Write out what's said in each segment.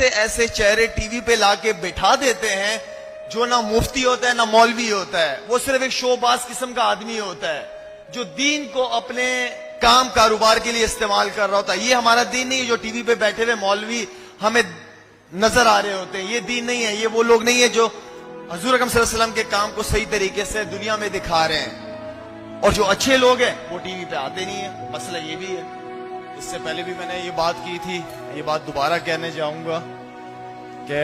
ऐसे ऐसे चेहरे टीवी पे लाके बिठा देते हैं जो ना मुफ्ती होता है ना मौलवी होता है, वो सिर्फ एक शोबाज किस्म का आदमी होता है जो दीन को अपने काम कारोबार के लिए इस्तेमाल कर रहा होता है। ये हमारा दीन नहीं है जो टीवी पे बैठे हुए मौलवी हमें नजर आ रहे होते हैं। ये दीन नहीं है, ये वो लोग नहीं है जो हजूर अकरम सल्लल्लाहु अलैहि वसल्लम के काम को सही तरीके से दुनिया में दिखा रहे हैं। और जो अच्छे लोग हैं वो टीवी पे आते नहीं है। मसला ये भी है, इससे पहले भी मैंने ये बात की थी, ये बात दोबारा कहने जाऊंगा कि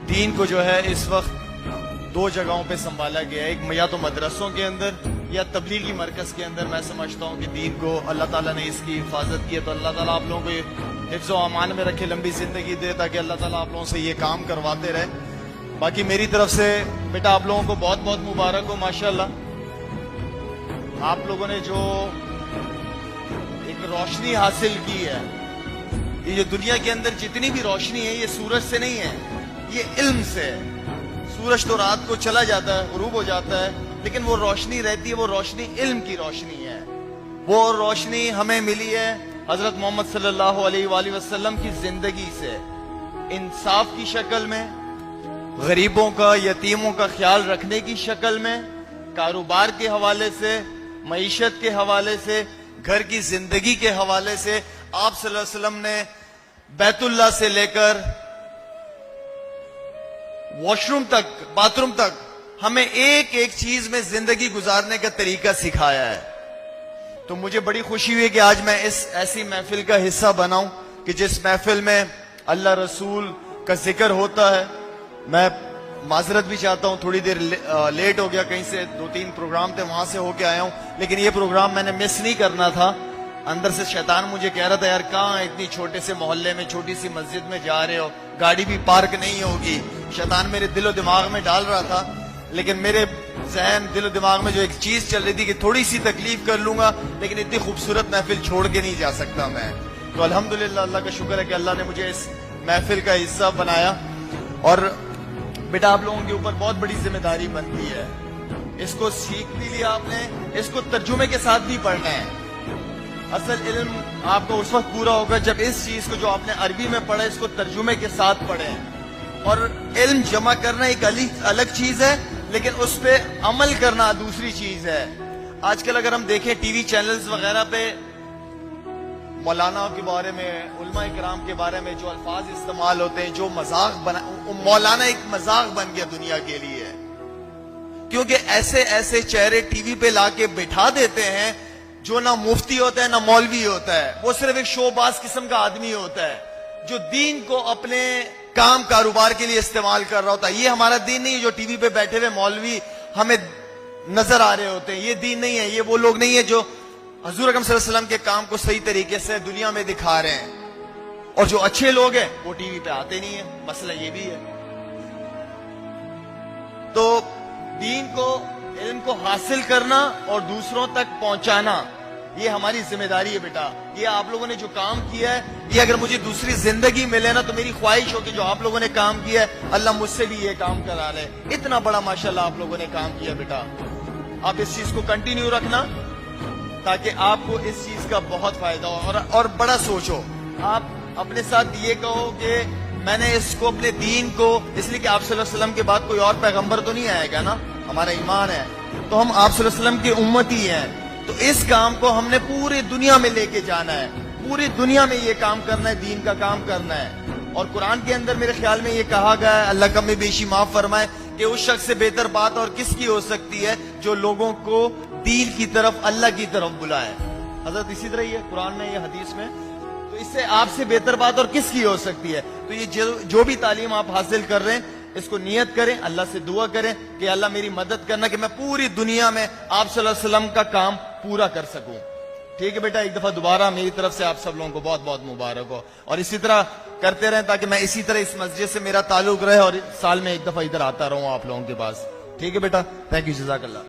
दीन को जो है इस वक्त दो जगहों पे संभाला गया है। एक या तो मदरसों के अंदर या तबलीगी मरकज के अंदर। मैं समझता हूँ कि दीन को अल्लाह ताला ने इसकी हिफाजत की है, तो अल्लाह ताला आप लोगों को हिफ्ज़ व अमान में रखे, लंबी जिंदगी दे, ताकि अल्लाह ताला आप लोगों से ये काम करवाते रहे। बाकी मेरी तरफ से बेटा आप लोगों को बहुत बहुत मुबारक हो। माशाल्लाह आप लोगों ने जो एक रोशनी हासिल की है, ये जो दुनिया के अंदर जितनी भी रोशनी है ये सूरज से नहीं है, ये इल्म से है। सूरज तो रात को चला जाता है, गुरूब हो जाता है, लेकिन वो रोशनी रहती है, वो रोशनी इल्म की रोशनी है। वो रोशनी हमें मिली है हजरत मोहम्मद सल्लल्लाहु अलैहि वसल्लम की जिंदगी से, इंसाफ की शक्ल में, गरीबों का यतीमों का ख्याल रखने की शक्ल में, कारोबार के हवाले से, मईशत के हवाले से, घर की जिंदगी के हवाले से। आप सल्लल्लाहु अलैहि वसल्लम ने बैतुल्लाह से लेकर वॉशरूम तक, बाथरूम तक हमें एक एक चीज में जिंदगी गुजारने का तरीका सिखाया है। तो मुझे बड़ी खुशी हुई कि आज मैं इस ऐसी महफिल का हिस्सा बनाऊं कि जिस महफिल में अल्लाह रसूल का जिक्र होता है। मैं माजरत भी चाहता हूं, थोड़ी देर लेट हो गया, कहीं से 2-3 प्रोग्राम थे वहां से होके आया हूं, लेकिन ये प्रोग्राम मैंने मिस नहीं करना था। अंदर से शैतान मुझे कह रहा था यार कहाँ इतनी छोटे से मोहल्ले में छोटी सी मस्जिद में जा रहे हो, गाड़ी भी पार्क नहीं होगी। शैतान मेरे दिलो दिमाग में डाल रहा था, लेकिन मेरे जहन दिलो दिमाग में जो एक चीज चल रही थी कि थोड़ी सी तकलीफ कर लूंगा, लेकिन इतनी खूबसूरत महफिल छोड़ के नहीं जा सकता मैं। तो अल्हम्दुलिल्लाह अल्लाह का शुक्र है कि अल्लाह ने मुझे इस महफिल का हिस्सा बनाया। और बेटा आप लोगों के ऊपर बहुत बड़ी जिम्मेदारी बनती है। इसको सीख भी लिया आपने, इसको तर्जुमे के साथ भी पढ़ना है। असल इल्म आपको उस वक्त पूरा होगा जब इस चीज को जो आपने अरबी में पढ़ा इसको तर्जुमे के साथ पढ़े। और इल्म जमा करना एक अलग चीज है, लेकिन उस पे अमल करना दूसरी चीज है। आजकल अगर हम देखें टीवी चैनल्स वगैरह पे मौलाना के बारे में, उलमा इकराम के बारे में जो अल्फाज इस्तेमाल होते हैं, जो मजाक बना, मौलाना एक मजाक बन गया दुनिया के लिए, क्योंकि ऐसे ऐसे चेहरे टीवी पे लाके बिठा देते हैं जो ना मुफ्ती होता है ना मौलवी होता है, वो सिर्फ एक शोबाज किस्म का आदमी होता है जो दीन को अपने काम कारोबार के लिए इस्तेमाल कर रहा होता है। ये हमारा दीन नहीं है जो टीवी पे बैठे हुए मौलवी हमें नजर आ रहे होते हैं। ये दीन नहीं है, ये वो लोग नहीं है जो हजूर अकरम सल्लल्लाहु अलैहि वसल्लम के काम को सही तरीके से दुनिया में दिखा रहे हैं। और जो अच्छे लोग हैं वो टीवी पे आते नहीं है। मसला ये भी है। तो दीन को, इल्म को हासिल करना और दूसरों तक पहुंचाना, ये हमारी जिम्मेदारी है बेटा। ये आप लोगों ने जो काम किया है, ये अगर मुझे दूसरी जिंदगी मिले ना तो मेरी ख्वाहिश हो कि जो आप लोगों ने काम किया है अल्लाह मुझसे भी ये काम करा ले। इतना बड़ा माशाल्लाह आप लोगों ने काम किया बेटा। आप इस चीज को कंटिन्यू रखना ताकि आपको इस चीज का बहुत फायदा हो। और बड़ा सोचो, आप अपने साथ ये कहो कि मैंने इसको, अपने दीन को, इसलिए कि आप सल्लल्लाहु अलैहि वसल्लम के बाद कोई और पैगंबर तो नहीं आएगा ना, हमारा ईमान है, तो हम आप सल्लल्लाहु अलैहि वसल्लम की उम्मती हैं। तो इस काम को हमने पूरी दुनिया में लेके जाना है, पूरी दुनिया में ये काम करना है, दीन का काम करना है। और कुरान के अंदर मेरे ख्याल में ये कहा गया है, अल्लाह कमी बेशी माफ फरमाए, कि उस शख्स से बेहतर बात और किसकी हो सकती है जो लोगों को दीन की तरफ, अल्लाह की तरफ बुलाए। हजरत इसी तरह ही है कुरान में, ये हदीस में, तो इससे आपसे बेहतर बात और किसकी हो सकती है। तो ये जो भी तालीम आप हासिल कर रहे हैं, इसको नियत करें, अल्लाह से दुआ करें कि अल्लाह मेरी मदद करना कि मैं पूरी दुनिया में आप सल्लल्लाहु अलैहि वसल्लम का काम पूरा कर सकूं। ठीक है बेटा, एक दफा दोबारा मेरी तरफ से आप सब लोगों को बहुत बहुत मुबारक हो। और इसी तरह करते रहें ताकि मैं इसी तरह इस मस्जिद से मेरा ताल्लुक रहे और साल में एक दफा इधर आता रहूं आप लोगों के पास। ठीक है बेटा, थैंक यू, जज़ाकल्लाह।